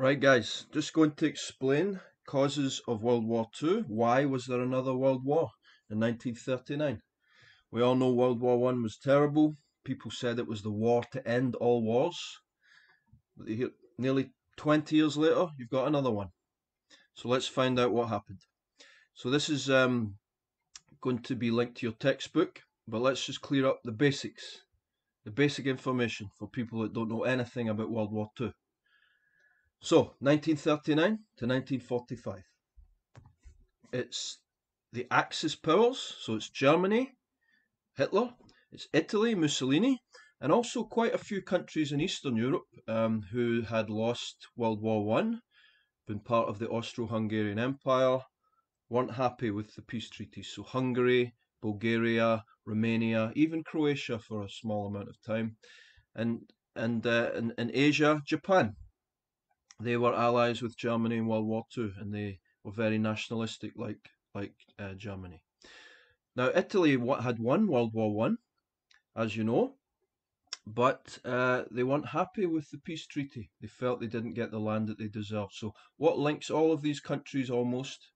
Right, guys, just going to explain causes of World War II. Why was there another World War in 1939? We all know World War One was terrible. People said it was the war to end all wars. But nearly 20 years later, you've got another one. So let's find out what happened. So this is going to be linked to your textbook, but let's just clear up the basics, the basic information for people that don't know anything about World War II. So, 1939 to 1945. It's the Axis powers, so it's Germany, Hitler, it's Italy, Mussolini, and also quite a few countries in Eastern Europe who had lost World War One, been part of the Austro-Hungarian Empire, weren't happy with the peace treaties. So Hungary, Bulgaria, Romania, even Croatia for a small amount of time, and in Asia, Japan. They were allies with Germany in World War Two, and they were very nationalistic, like Germany. Now, Italy had won World War One, as you know, but they weren't happy with the peace treaty. They felt they didn't get the land that they deserved. So, what links all of these countries almost,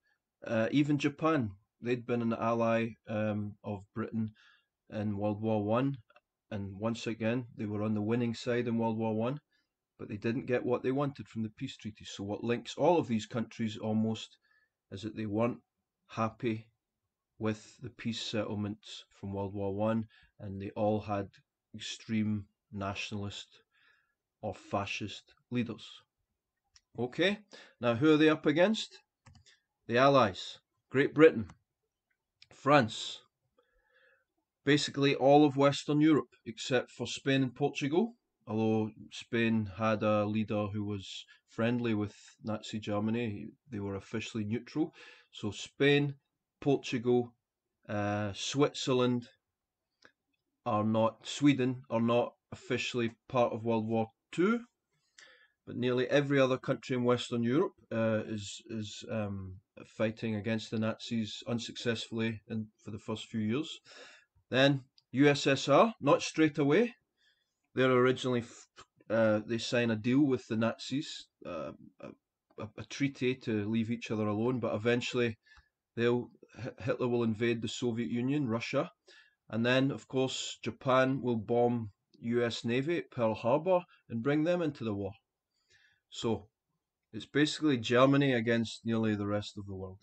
even Japan, they'd been an ally of Britain in World War One, and once again, they were on the winning side in World War One, but they didn't get what they wanted from the peace treaty. So, what links all of these countries almost is that they weren't happy with the peace settlements from World War One, and they all had extreme nationalist or fascist leaders. Okay, now who are they up against? The Allies, Great Britain, France, basically all of Western Europe except for Spain and Portugal. Although Spain had a leader who was friendly with Nazi Germany, they were officially neutral. So Spain, Portugal, Switzerland Sweden are not officially part of World War II, but nearly every other country in Western Europe is fighting against the Nazis unsuccessfully for the first few years. Then USSR, not straight away. They're originally they sign a deal with the Nazis, a treaty to leave each other alone, but eventually Hitler will invade the Soviet Union, Russia, and then, of course, Japan will bomb US Navy at Pearl Harbor and bring them into the war. So it's basically Germany against nearly the rest of the world.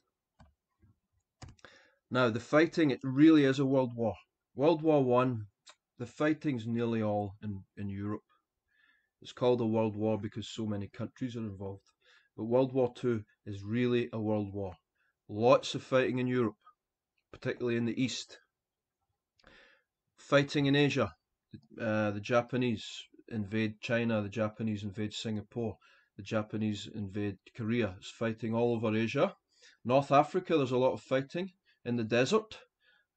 Now, the fighting, it really is a world war. World War One, the fighting's nearly all in Europe. It's called a world war because so many countries are involved. But World War Two is really a world war. Lots of fighting in Europe, particularly in the East. Fighting in Asia, the Japanese invade China, the Japanese invade Singapore, the Japanese invade Korea. It's fighting all over Asia. North Africa, there's a lot of fighting in the desert.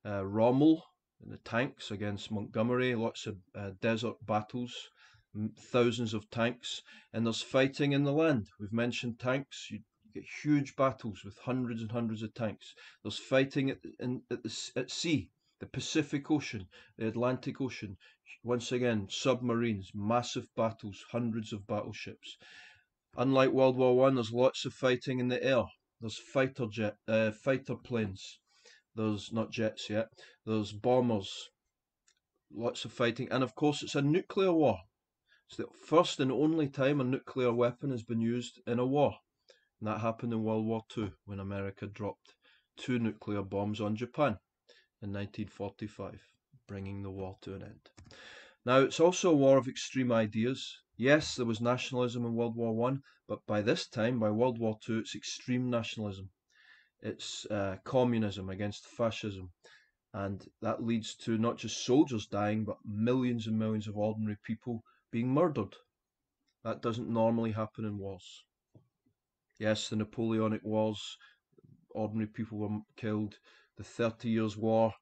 Rommel and the tanks against Montgomery, lots of desert battles, thousands of tanks, and there's fighting in the land. We've mentioned tanks. You get huge battles with hundreds and hundreds of tanks. There's fighting at sea, the Pacific Ocean, the Atlantic Ocean. Once again, submarines, massive battles, hundreds of battleships. Unlike World War One, there's lots of fighting in the air. There's fighter planes. There's not jets yet. There's bombers. Lots of fighting, and of course, it's a nuclear war. It's the first and only time a nuclear weapon has been used in a war. And that happened in World War II when America dropped 2 nuclear bombs on Japan in 1945, bringing the war to an end. Now, it's also a war of extreme ideas. Yes, there was nationalism in World War One, but by this time, by World War Two, it's extreme nationalism. It's communism against fascism. And that leads to not just soldiers dying, but millions and millions of ordinary people being murdered. That doesn't normally happen in wars. Yes, the Napoleonic Wars, ordinary people were killed. The 30 Years' War,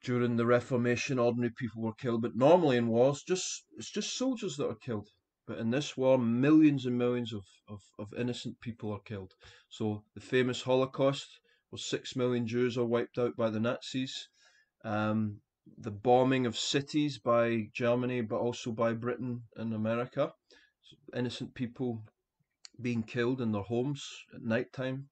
during the Reformation, ordinary people were killed. But normally in wars, it's just soldiers that are killed. But in this war, millions and millions of innocent people are killed. So the famous Holocaust, where 6 million Jews are wiped out by the Nazis. The bombing of cities by Germany, but also by Britain and America. So innocent people being killed in their homes at night time,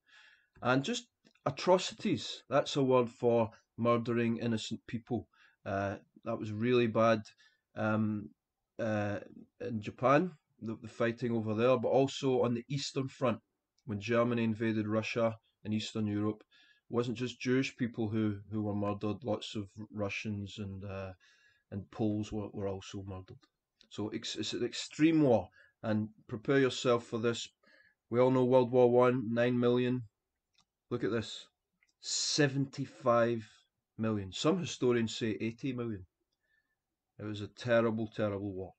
and just atrocities. That's a word for murdering innocent people. That was really bad um, uh, in Japan, the fighting over there, but also on the Eastern Front when Germany invaded Russia and Eastern Europe. It wasn't just Jewish people who were murdered. Lots of Russians and Poles were also murdered. So it's an extreme war, and prepare yourself for this. We all know World War One, 9 million. Look at this, 75 million. Some historians say 80 million. It was a terrible, terrible war.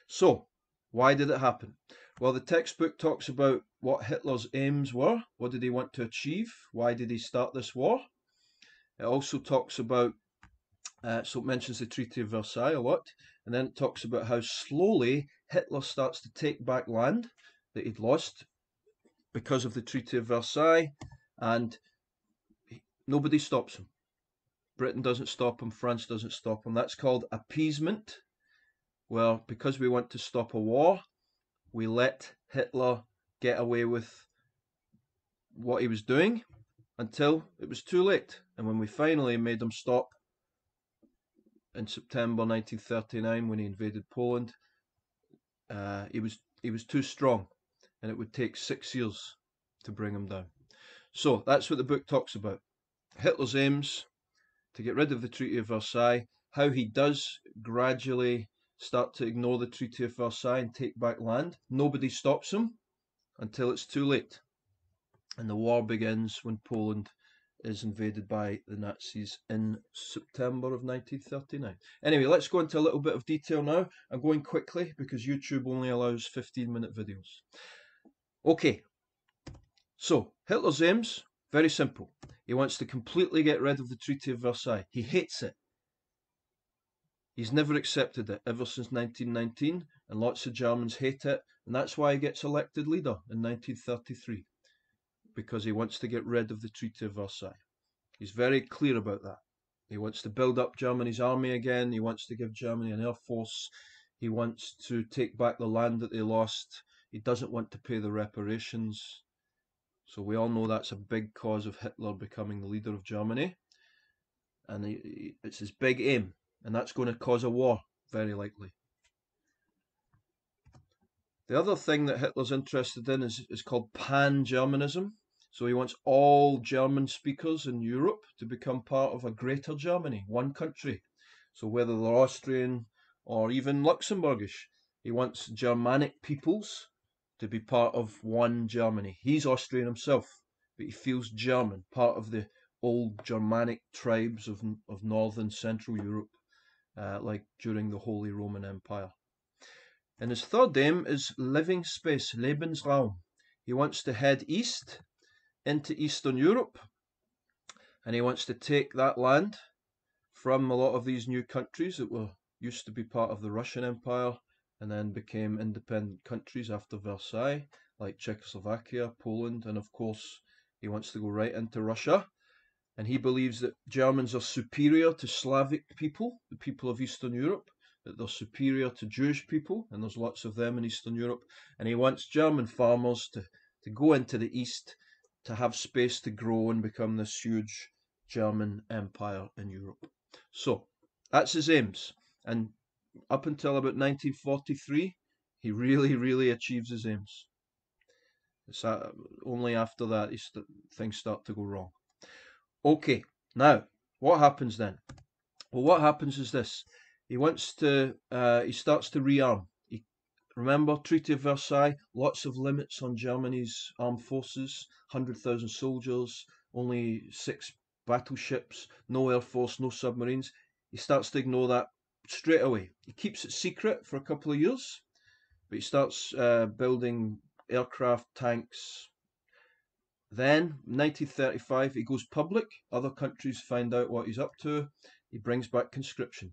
So, why did it happen? Well, the textbook talks about what Hitler's aims were. What did he want to achieve? Why did he start this war? It also talks about, so it mentions the Treaty of Versailles a lot, and then it talks about how slowly Hitler starts to take back land that he'd lost because of the Treaty of Versailles, and nobody stops him. Britain doesn't stop him, France doesn't stop him. That's called appeasement. Well, because we want to stop a war, we let Hitler get away with what he was doing until it was too late. And when we finally made him stop in September 1939, when he invaded Poland, he was too strong, and it would take 6 years to bring him down. So that's what the book talks about. Hitler's aims to get rid of the Treaty of Versailles, how he does gradually start to ignore the Treaty of Versailles and take back land. Nobody stops him until it's too late. And the war begins when Poland is invaded by the Nazis in September of 1939. Anyway, let's go into a little bit of detail now. I'm going quickly because YouTube only allows 15-minute videos. Okay, so Hitler's aims, very simple. He wants to completely get rid of the Treaty of Versailles. He hates it. He's never accepted it ever since 1919, and lots of Germans hate it, and that's why he gets elected leader in 1933, because he wants to get rid of the Treaty of Versailles. He's very clear about that. He wants to build up Germany's army again. He wants to give Germany an air force. He wants to take back the land that they lost. He doesn't want to pay the reparations. So we all know that's a big cause of Hitler becoming the leader of Germany. And it's his big aim. And that's going to cause a war, very likely. The other thing that Hitler's interested in is called pan-Germanism. So he wants all German speakers in Europe to become part of a greater Germany, one country. So whether they're Austrian or even Luxembourgish, he wants Germanic peoples to be part of one Germany. He's Austrian himself, but he feels German, part of the old Germanic tribes of northern Central Europe, like during the Holy Roman Empire. And his third aim is living space, Lebensraum. He wants to head east into Eastern Europe, and he wants to take that land from a lot of these new countries that were used to be part of the Russian Empire and then became independent countries after Versailles, like Czechoslovakia, Poland, and of course he wants to go right into Russia. And he believes that Germans are superior to Slavic people, the people of Eastern Europe, that they're superior to Jewish people, and there's lots of them in Eastern Europe. And he wants German farmers to go into the East, to have space to grow and become this huge German empire in Europe. So that's his aims. And up until about 1943, he really achieves his aims. It's only after that things start to go wrong. Okay, now what happens then? Well, what happens is this. He starts to rearm. Remember, Treaty of Versailles, lots of limits on Germany's armed forces, 100,000 soldiers, only 6 battleships, no air force, no submarines. He starts to ignore that straight away. He keeps it secret for a couple of years, but he starts building aircraft, tanks. Then, 1935, he goes public. Other countries find out what he's up to. He brings back conscription.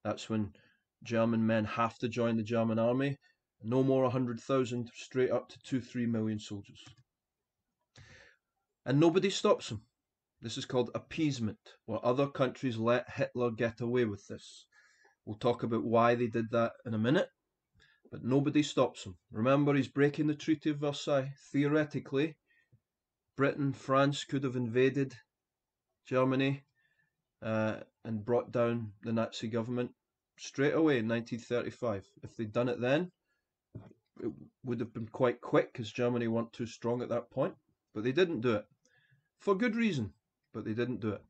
That's when German men have to join the German army. No more 100,000, straight up to 2-3 million soldiers. And nobody stops him. This is called appeasement, where other countries let Hitler get away with this. We'll talk about why they did that in a minute. but nobody stops him. Remember, he's breaking the Treaty of Versailles. Theoretically, Britain, France could have invaded Germany and brought down the Nazi government straight away in 1935. If they'd done it then, it would have been quite quick because Germany weren't too strong at that point. But they didn't do it. For good reason, but they didn't do it.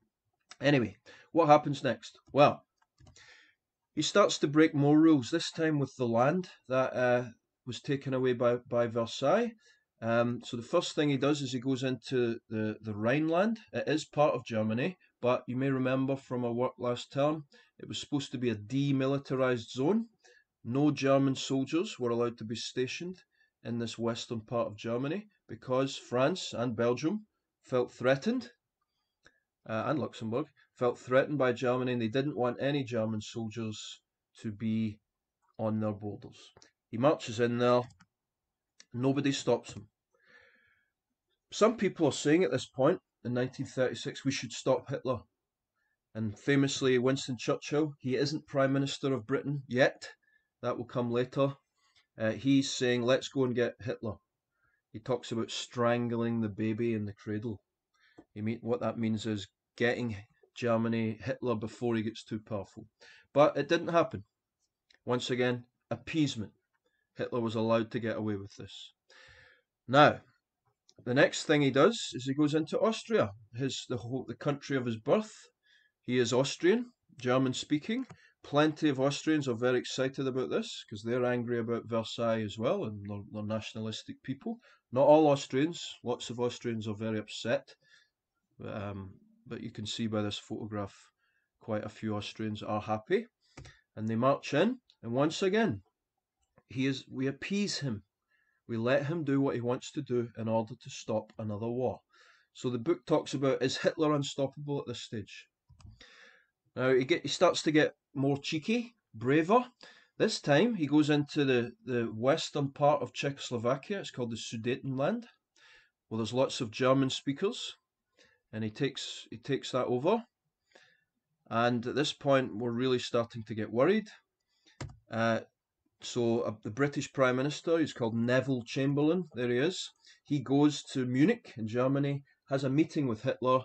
Anyway, what happens next? Well, he starts to break more rules, this time with the land that was taken away by Versailles. So the first thing he does is he goes into the Rhineland. It is part of Germany, but you may remember from our work last term, it was supposed to be a demilitarized zone. No German soldiers were allowed to be stationed in this western part of Germany because France and Belgium felt threatened, and Luxembourg felt threatened by Germany, and they didn't want any German soldiers to be on their borders. He marches in there, nobody stops him. Some people are saying at this point, in 1936, we should stop Hitler. And famously, Winston Churchill, he isn't Prime Minister of Britain yet, that will come later. He's saying, let's go and get Hitler. He talks about strangling the baby in the cradle. What that means is getting Germany, Hitler, before he gets too powerful. But it didn't happen. Once again, appeasement. Hitler was allowed to get away with this. Now, the next thing he does is he goes into Austria, the country of his birth. He is Austrian, German speaking. Plenty of Austrians are very excited about this because they're angry about Versailles as well, and they're nationalistic people. Not all Austrians, lots of Austrians are very upset. But you can see by this photograph, quite a few Austrians are happy. And they march in, and once again, we appease him. We let him do what he wants to do in order to stop another war. So the book talks about, is Hitler unstoppable at this stage? Now he starts to get more cheeky, braver. This time he goes into the western part of Czechoslovakia. It's called the Sudetenland. Well, there's lots of German speakers, and he takes that over. And at this point, we're really starting to get worried. So the British Prime Minister, he's called Neville Chamberlain, there he is. He goes to Munich in Germany, has a meeting with Hitler,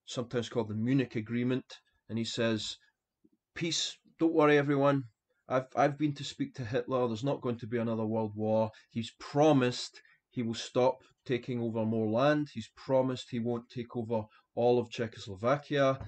sometimes called the Munich Agreement, and he says, peace, don't worry everyone, I've been to speak to Hitler, there's not going to be another world war. He's promised he will stop taking over more land, he's promised he won't take over all of Czechoslovakia,